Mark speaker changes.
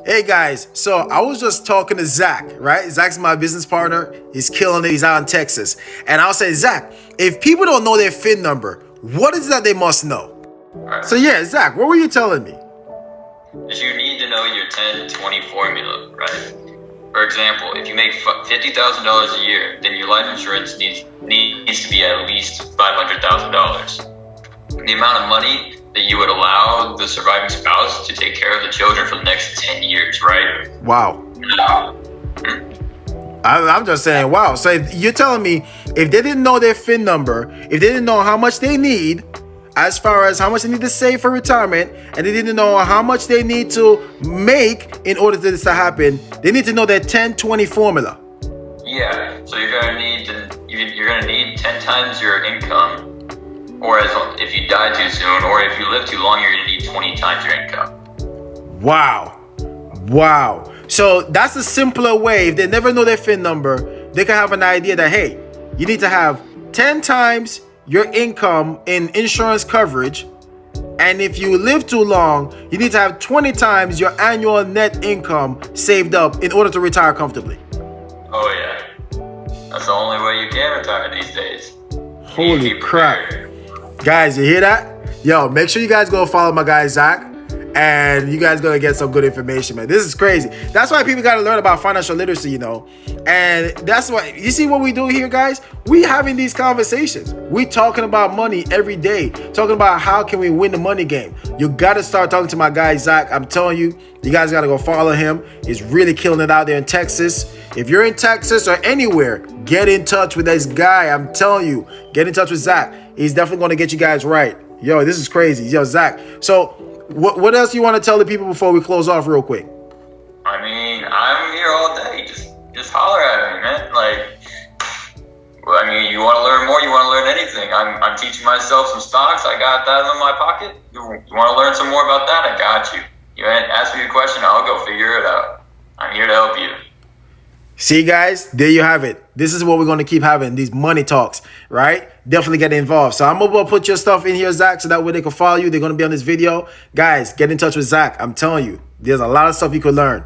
Speaker 1: Hey guys, so I was just talking to Zach, right? Zach's my business partner. He's killing it. He's out in Texas. And I'll say, Zach, if people don't know their FIN number, what is it that they must know?
Speaker 2: Right.
Speaker 1: So yeah, Zach, what were you telling me?
Speaker 2: Is you need to know your 10-20 formula, right? For example, if you make $50,000 a year, then your life insurance needs to be at least $500,000. The amount of money that you would allow the surviving spouse to take care of the children for the next 10 years, right?
Speaker 1: Wow. I'm just saying, wow. So you're telling me if they didn't know their FIN number, if they didn't know how much they need, as far as how much they need to save for retirement, and they didn't know how much they need to make in order for this to happen, they need to know their 10-20 formula.
Speaker 2: Yeah, so you're gonna need 10 times your income, or if you die too soon, or if you live too long, you're gonna need 20 times your income.
Speaker 1: Wow. So that's a simpler way. If they never know their FIN number, they can have an idea that, hey, you need to have 10 times your income in insurance coverage. And if you live too long, you need to have 20 times your annual net income saved up in order to retire comfortably.
Speaker 2: Oh yeah. That's the only way you can retire these days.
Speaker 1: Holy crap. Guys, you hear that? Yo, make sure you guys go follow my guy, Zach. And you guys gonna get some good information, man. This is crazy. That's why people gotta learn about financial literacy, you know. And that's why, you see what we do here, guys? We having these conversations. We talking about money every day. Talking about how can we win the money game. You gotta start talking to my guy, Zach. I'm telling you, you guys gotta go follow him. He's really killing it out there in Texas. If you're in Texas or anywhere, get in touch with this guy. I'm telling you, get in touch with Zach. He's definitely gonna get you guys right. Yo, this is crazy. Yo, Zach. So, what else you want to tell the people before we close off real quick?
Speaker 2: I mean, I'm here all day. Just holler at me, man. You want to learn more? You want to learn anything? I'm teaching myself some stocks. I got that in my pocket. You want to learn some more about that? I got you. You ask me a question, I'll go figure it out. I'm here to help you.
Speaker 1: See, guys, there you have it. This is what we're going to keep having, these money talks, right? Definitely get involved. So I'm going to put your stuff in here, Zach, so that way they can follow you. They're going to be on this video. Guys, get in touch with Zach. I'm telling you, there's a lot of stuff you could learn.